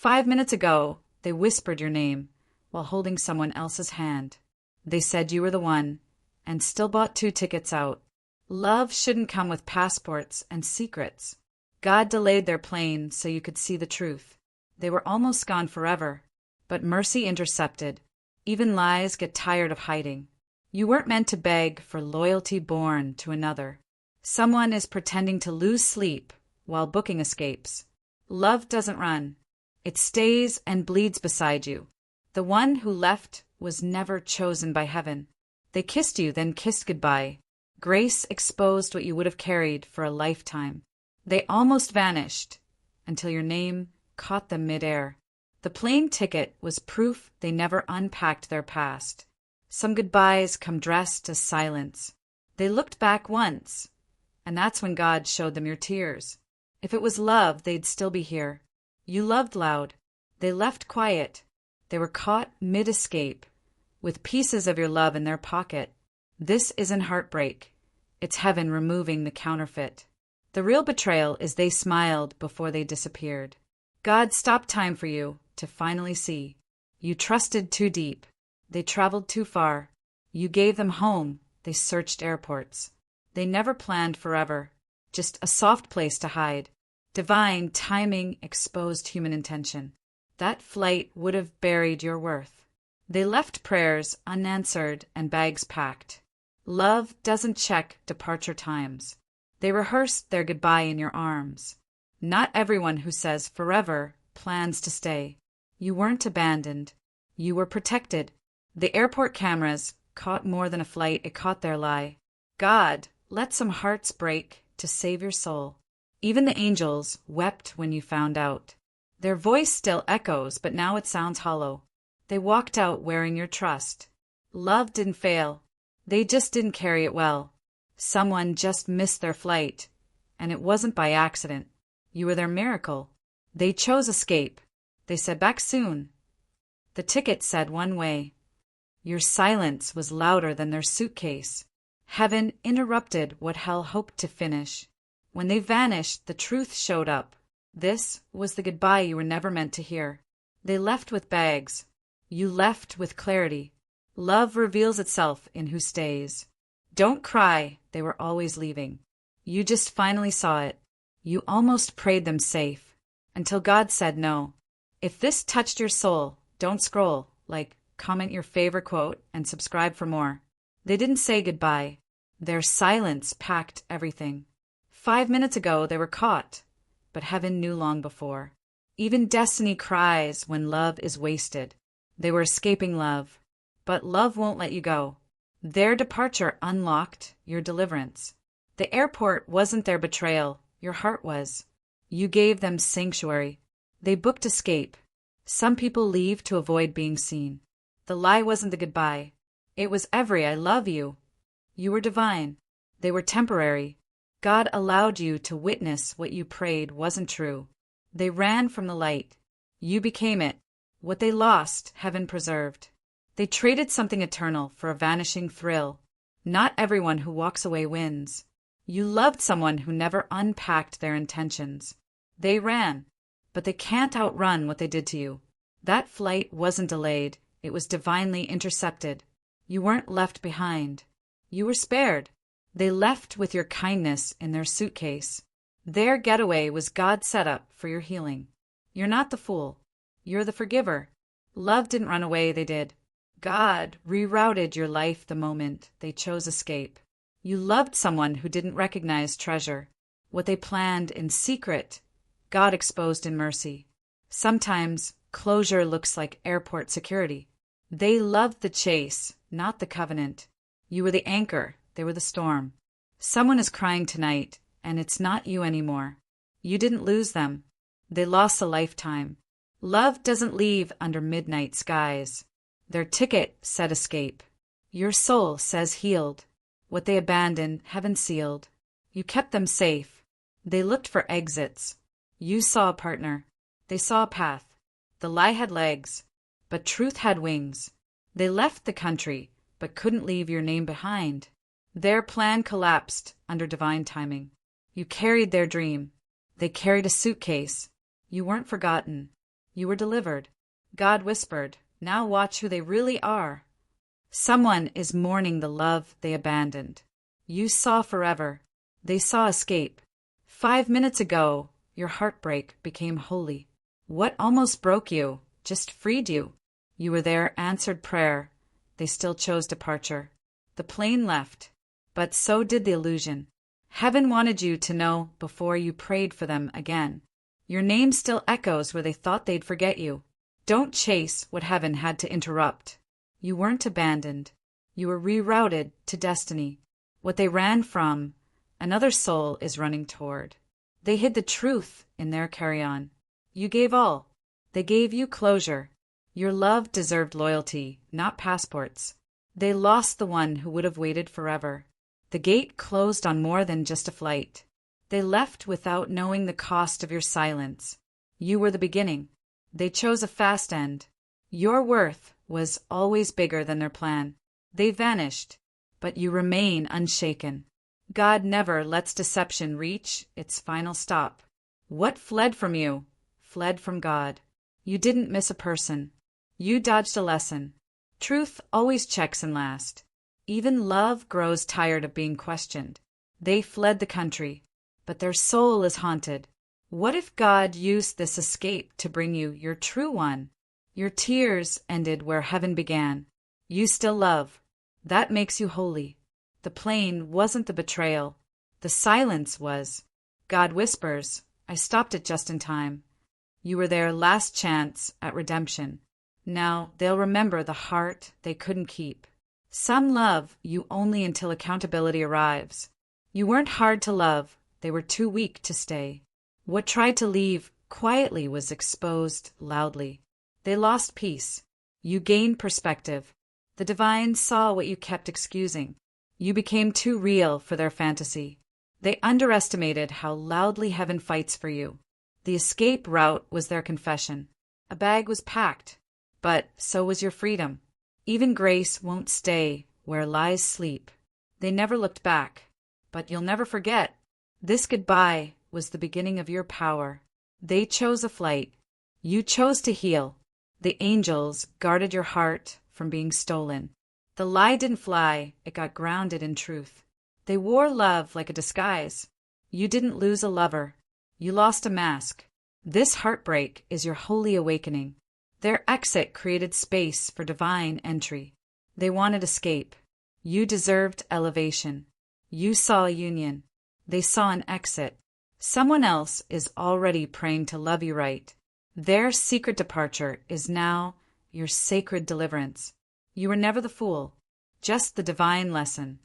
5 minutes ago, they whispered your name while holding someone else's hand. They said you were the one, and still bought 2 tickets out. Love shouldn't come with passports and secrets. God delayed their plane so you could see the truth. They were almost gone forever, but mercy intercepted. Even lies get tired of hiding. You weren't meant to beg for loyalty born to another. Someone is pretending to lose sleep while booking escapes. Love doesn't run. It stays and bleeds beside you. The one who left was never chosen by heaven. They kissed you, then kissed goodbye. Grace exposed what you would have carried for a lifetime. They almost vanished until your name caught them midair. The plane ticket was proof they never unpacked their past. Some goodbyes come dressed as silence. They looked back once, and that's when God showed them your tears. If it was love, they'd still be here. You loved loud. They left quiet. They were caught mid-escape, with pieces of your love in their pocket. This isn't heartbreak. It's heaven removing the counterfeit. The real betrayal is they smiled before they disappeared. God stopped time for you to finally see. You trusted too deep. They traveled too far. You gave them home. They searched airports. They never planned forever, just a soft place to hide. Divine timing exposed human intention. That flight would have buried your worth. They left prayers unanswered and bags packed. Love doesn't check departure times. They rehearsed their goodbye in your arms. Not everyone who says forever plans to stay. You weren't abandoned. You were protected. The airport cameras caught more than a flight, it caught their lie. God let some hearts break to save your soul. Even the angels wept when you found out. Their voice still echoes, but now it sounds hollow. They walked out wearing your trust. Love didn't fail. They just didn't carry it well. Someone just missed their flight, and it wasn't by accident. You were their miracle. They chose escape. They said back soon. The ticket said one way. Your silence was louder than their suitcase. Heaven interrupted what hell hoped to finish. When they vanished, the truth showed up. This was the goodbye you were never meant to hear. They left with bags. You left with clarity. Love reveals itself in who stays. Don't cry, they were always leaving. You just finally saw it. You almost prayed them safe, until God said no. If this touched your soul, don't scroll, comment your favorite quote, and subscribe for more. They didn't say goodbye. Their silence packed everything. 5 minutes ago they were caught, but heaven knew long before. Even destiny cries when love is wasted. They were escaping love, but love won't let you go. Their departure unlocked your deliverance. The airport wasn't their betrayal, your heart was. You gave them sanctuary. They booked escape. Some people leave to avoid being seen. The lie wasn't the goodbye. It was every I love you. You were divine. They were temporary. God allowed you to witness what you prayed wasn't true. They ran from the light. You became it. What they lost, heaven preserved. They traded something eternal for a vanishing thrill. Not everyone who walks away wins. You loved someone who never unpacked their intentions. They ran, but they can't outrun what they did to you. That flight wasn't delayed. It was divinely intercepted. You weren't left behind. You were spared. They left with your kindness in their suitcase. Their getaway was God's setup for your healing. You're not the fool. You're the forgiver. Love didn't run away, they did. God rerouted your life the moment they chose escape. You loved someone who didn't recognize treasure. What they planned in secret, God exposed in mercy. Sometimes closure looks like airport security. They loved the chase, not the covenant. You were the anchor, they were the storm. Someone is crying tonight, and it's not you anymore. You didn't lose them. They lost a lifetime. Love doesn't leave under midnight skies. Their ticket said escape. Your soul says healed. What they abandoned, heaven sealed. You kept them safe. They looked for exits. You saw a partner. They saw a path. The lie had legs, but truth had wings. They left the country, but couldn't leave your name behind. Their plan collapsed under divine timing. You carried their dream. They carried a suitcase. You weren't forgotten. You were delivered. God whispered, "Now watch who they really are." Someone is mourning the love they abandoned. You saw forever. They saw escape. 5 minutes ago, your heartbreak became holy. What almost broke you just freed you. You were their answered prayer. They still chose departure. The plane left, but so did the illusion. Heaven wanted you to know before you prayed for them again. Your name still echoes where they thought they'd forget you. Don't chase what heaven had to interrupt. You weren't abandoned. You were rerouted to destiny. What they ran from, another soul is running toward. They hid the truth in their carry-on. You gave all. They gave you closure. Your love deserved loyalty, not passports. They lost the one who would have waited forever. The gate closed on more than just a flight. They left without knowing the cost of your silence. You were the beginning. They chose a fast end. Your worth was always bigger than their plan. They vanished, but you remain unshaken. God never lets deception reach its final stop. What fled from you, fled from God. You didn't miss a person. You dodged a lesson. Truth always checks and lasts. Even love grows tired of being questioned. They fled the country, but their soul is haunted. What if God used this escape to bring you your true one? Your tears ended where heaven began. You still love. That makes you holy. The plane wasn't the betrayal. The silence was. God whispers, "I stopped it just in time." You were their last chance at redemption. Now they'll remember the heart they couldn't keep. Some love you only until accountability arrives. You weren't hard to love. They were too weak to stay. What tried to leave quietly was exposed loudly. They lost peace. You gained perspective. The divine saw what you kept excusing. You became too real for their fantasy. They underestimated how loudly heaven fights for you. The escape route was their confession. A bag was packed, but so was your freedom. Even grace won't stay where lies sleep. They never looked back, but you'll never forget. This goodbye was the beginning of your power. They chose a flight. You chose to heal. The angels guarded your heart from being stolen. The lie didn't fly, it got grounded in truth. They wore love like a disguise. You didn't lose a lover. You lost a mask. This heartbreak is your holy awakening. Their exit created space for divine entry. They wanted escape. You deserved elevation. You saw a union. They saw an exit. Someone else is already praying to love you right. Their secret departure is now your sacred deliverance. You were never the fool, just the divine lesson.